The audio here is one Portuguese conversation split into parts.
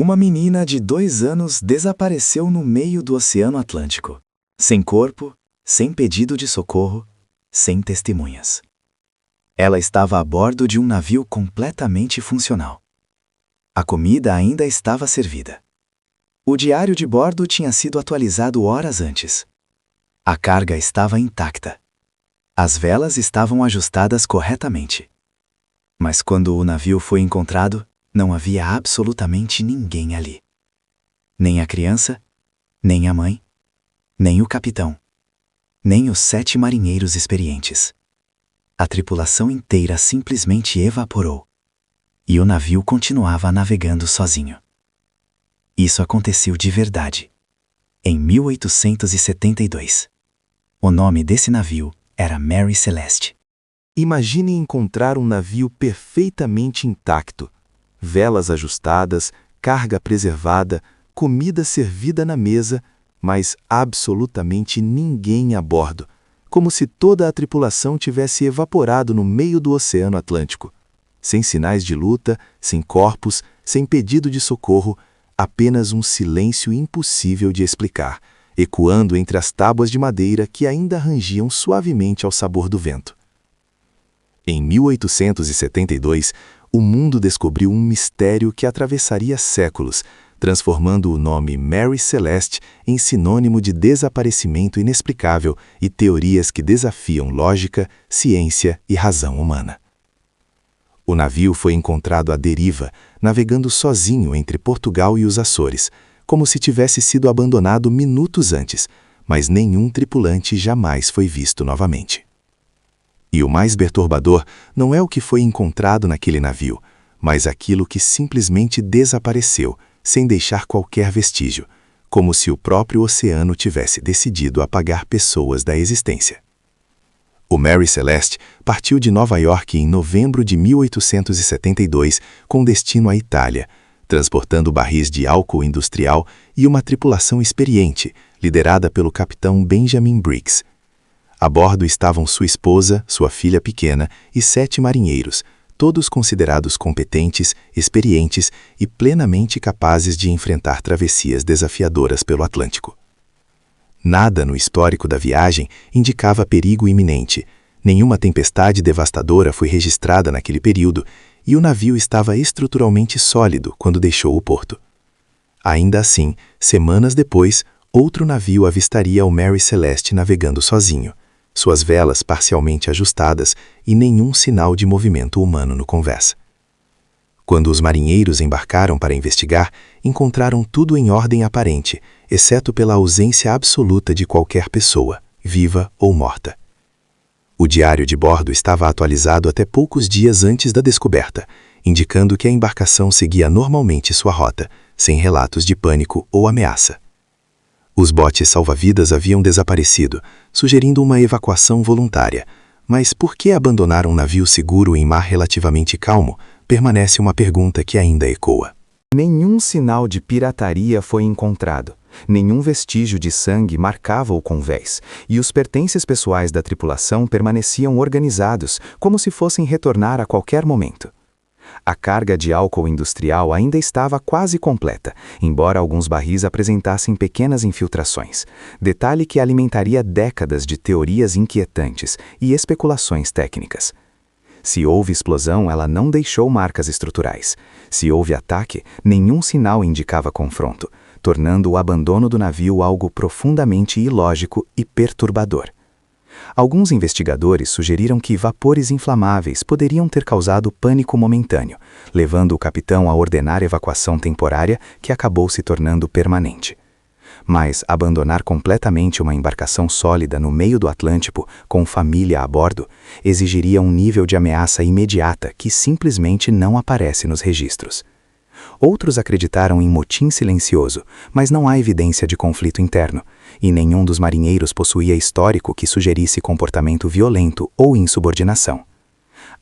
Uma menina de 2 anos desapareceu no meio do Oceano Atlântico, sem corpo, sem pedido de socorro, sem testemunhas. Ela estava a bordo de um navio completamente funcional. A comida ainda estava servida. O diário de bordo tinha sido atualizado horas antes. A carga estava intacta. As velas estavam ajustadas corretamente. Mas quando o navio foi encontrado, não havia absolutamente ninguém ali. Nem a criança, nem a mãe, nem o capitão, nem os 7 marinheiros experientes. A tripulação inteira simplesmente evaporou, e o navio continuava navegando sozinho. Isso aconteceu de verdade, em 1872. O nome desse navio era Mary Celeste. Imagine encontrar um navio perfeitamente intacto, velas ajustadas, carga preservada, comida servida na mesa, mas absolutamente ninguém a bordo, como se toda a tripulação tivesse evaporado no meio do Oceano Atlântico. Sem sinais de luta, sem corpos, sem pedido de socorro, apenas um silêncio impossível de explicar, ecoando entre as tábuas de madeira que ainda rangiam suavemente ao sabor do vento. Em 1872, o mundo descobriu um mistério que atravessaria séculos, transformando o nome Mary Celeste em sinônimo de desaparecimento inexplicável e teorias que desafiam lógica, ciência e razão humana. O navio foi encontrado à deriva, navegando sozinho entre Portugal e os Açores, como se tivesse sido abandonado minutos antes, mas nenhum tripulante jamais foi visto novamente. E o mais perturbador não é o que foi encontrado naquele navio, mas aquilo que simplesmente desapareceu, sem deixar qualquer vestígio, como se o próprio oceano tivesse decidido apagar pessoas da existência. O Mary Celeste partiu de Nova York em novembro de 1872 com destino à Itália, transportando barris de álcool industrial e uma tripulação experiente, liderada pelo capitão Benjamin Briggs. A bordo estavam sua esposa, sua filha pequena e 7 marinheiros, todos considerados competentes, experientes e plenamente capazes de enfrentar travessias desafiadoras pelo Atlântico. Nada no histórico da viagem indicava perigo iminente, nenhuma tempestade devastadora foi registrada naquele período e o navio estava estruturalmente sólido quando deixou o porto. Ainda assim, semanas depois, outro navio avistaria o Mary Celeste navegando sozinho, suas velas parcialmente ajustadas e nenhum sinal de movimento humano no convés. Quando os marinheiros embarcaram para investigar, encontraram tudo em ordem aparente, exceto pela ausência absoluta de qualquer pessoa, viva ou morta. O diário de bordo estava atualizado até poucos dias antes da descoberta, indicando que a embarcação seguia normalmente sua rota, sem relatos de pânico ou ameaça. Os botes salva-vidas haviam desaparecido, sugerindo uma evacuação voluntária, mas por que abandonar um navio seguro em mar relativamente calmo? Permanece uma pergunta que ainda ecoa. Nenhum sinal de pirataria foi encontrado. Nenhum vestígio de sangue marcava o convés, e os pertences pessoais da tripulação permaneciam organizados, como se fossem retornar a qualquer momento. A carga de álcool industrial ainda estava quase completa, embora alguns barris apresentassem pequenas infiltrações, detalhe que alimentaria décadas de teorias inquietantes e especulações técnicas. Se houve explosão, ela não deixou marcas estruturais. Se houve ataque, nenhum sinal indicava confronto, tornando o abandono do navio algo profundamente ilógico e perturbador. Alguns investigadores sugeriram que vapores inflamáveis poderiam ter causado pânico momentâneo, levando o capitão a ordenar evacuação temporária que acabou se tornando permanente. Mas abandonar completamente uma embarcação sólida no meio do Atlântico, com família a bordo, exigiria um nível de ameaça imediata que simplesmente não aparece nos registros. Outros acreditaram em motim silencioso, mas não há evidência de conflito interno, e nenhum dos marinheiros possuía histórico que sugerisse comportamento violento ou insubordinação.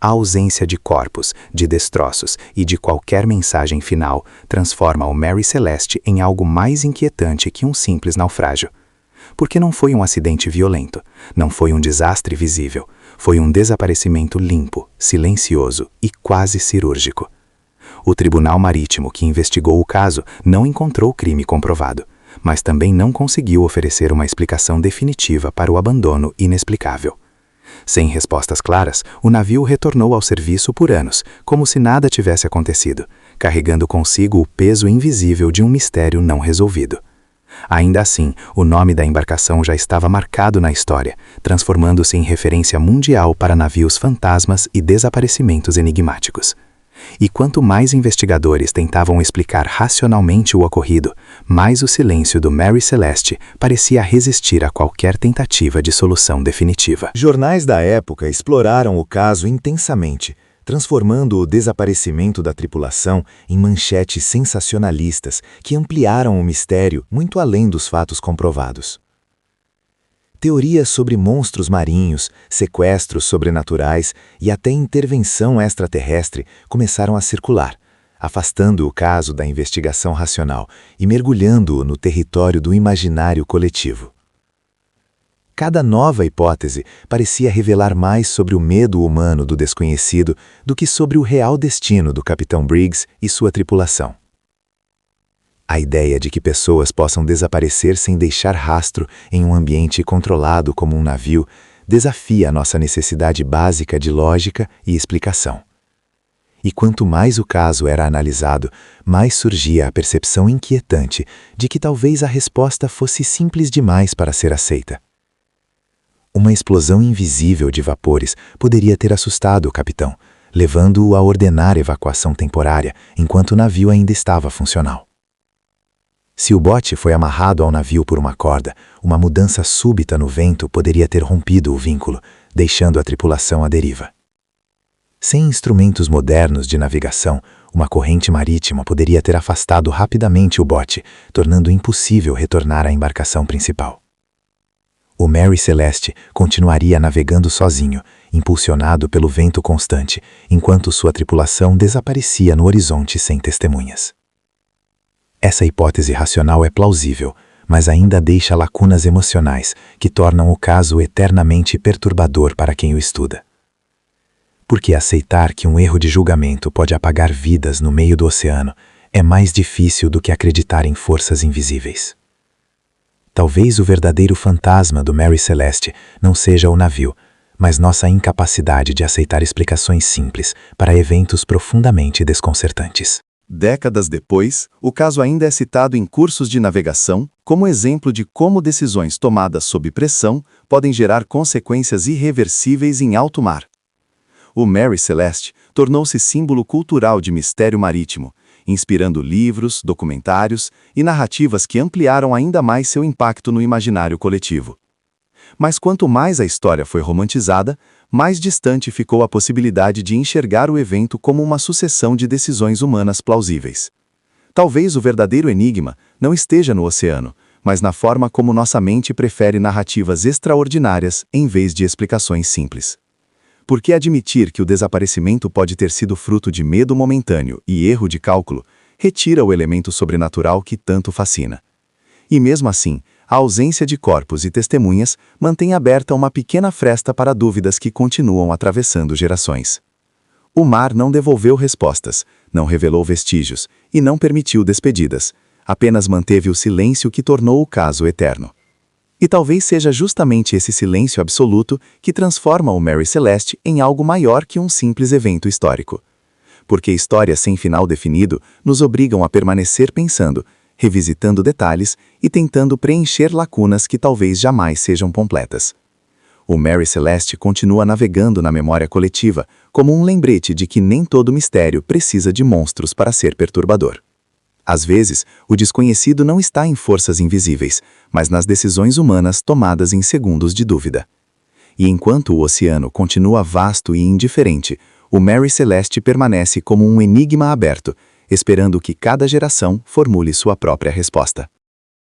A ausência de corpos, de destroços e de qualquer mensagem final transforma o Mary Celeste em algo mais inquietante que um simples naufrágio. Porque não foi um acidente violento, não foi um desastre visível, foi um desaparecimento limpo, silencioso e quase cirúrgico. O Tribunal Marítimo que investigou o caso não encontrou crime comprovado, mas também não conseguiu oferecer uma explicação definitiva para o abandono inexplicável. Sem respostas claras, o navio retornou ao serviço por anos, como se nada tivesse acontecido, carregando consigo o peso invisível de um mistério não resolvido. Ainda assim, o nome da embarcação já estava marcado na história, transformando-se em referência mundial para navios fantasmas e desaparecimentos enigmáticos. E quanto mais investigadores tentavam explicar racionalmente o ocorrido, mais o silêncio do Mary Celeste parecia resistir a qualquer tentativa de solução definitiva. Jornais da época exploraram o caso intensamente, transformando o desaparecimento da tripulação em manchetes sensacionalistas que ampliaram o mistério muito além dos fatos comprovados. Teorias sobre monstros marinhos, sequestros sobrenaturais e até intervenção extraterrestre começaram a circular, afastando o caso da investigação racional e mergulhando-o no território do imaginário coletivo. Cada nova hipótese parecia revelar mais sobre o medo humano do desconhecido do que sobre o real destino do Capitão Briggs e sua tripulação. A ideia de que pessoas possam desaparecer sem deixar rastro em um ambiente controlado como um navio desafia a nossa necessidade básica de lógica e explicação. E quanto mais o caso era analisado, mais surgia a percepção inquietante de que talvez a resposta fosse simples demais para ser aceita. Uma explosão invisível de vapores poderia ter assustado o capitão, levando-o a ordenar evacuação temporária enquanto o navio ainda estava funcional. Se o bote foi amarrado ao navio por uma corda, uma mudança súbita no vento poderia ter rompido o vínculo, deixando a tripulação à deriva. Sem instrumentos modernos de navegação, uma corrente marítima poderia ter afastado rapidamente o bote, tornando impossível retornar à embarcação principal. O Mary Celeste continuaria navegando sozinho, impulsionado pelo vento constante, enquanto sua tripulação desaparecia no horizonte sem testemunhas. Essa hipótese racional é plausível, mas ainda deixa lacunas emocionais que tornam o caso eternamente perturbador para quem o estuda. Porque aceitar que um erro de julgamento pode apagar vidas no meio do oceano é mais difícil do que acreditar em forças invisíveis. Talvez o verdadeiro fantasma do Mary Celeste não seja o navio, mas nossa incapacidade de aceitar explicações simples para eventos profundamente desconcertantes. Décadas depois, o caso ainda é citado em cursos de navegação como exemplo de como decisões tomadas sob pressão podem gerar consequências irreversíveis em alto mar. O Mary Celeste tornou-se símbolo cultural de mistério marítimo, inspirando livros, documentários e narrativas que ampliaram ainda mais seu impacto no imaginário coletivo. Mas quanto mais a história foi romantizada, mais distante ficou a possibilidade de enxergar o evento como uma sucessão de decisões humanas plausíveis. Talvez o verdadeiro enigma não esteja no oceano, mas na forma como nossa mente prefere narrativas extraordinárias em vez de explicações simples. Porque admitir que o desaparecimento pode ter sido fruto de medo momentâneo e erro de cálculo retira o elemento sobrenatural que tanto fascina. E mesmo assim, a ausência de corpos e testemunhas mantém aberta uma pequena fresta para dúvidas que continuam atravessando gerações. O mar não devolveu respostas, não revelou vestígios e não permitiu despedidas, apenas manteve o silêncio que tornou o caso eterno. E talvez seja justamente esse silêncio absoluto que transforma o Mary Celeste em algo maior que um simples evento histórico. Porque histórias sem final definido nos obrigam a permanecer pensando, revisitando detalhes e tentando preencher lacunas que talvez jamais sejam completas. O Mary Celeste continua navegando na memória coletiva como um lembrete de que nem todo mistério precisa de monstros para ser perturbador. Às vezes, o desconhecido não está em forças invisíveis, mas nas decisões humanas tomadas em segundos de dúvida. E enquanto o oceano continua vasto e indiferente, o Mary Celeste permanece como um enigma aberto, esperando que cada geração formule sua própria resposta.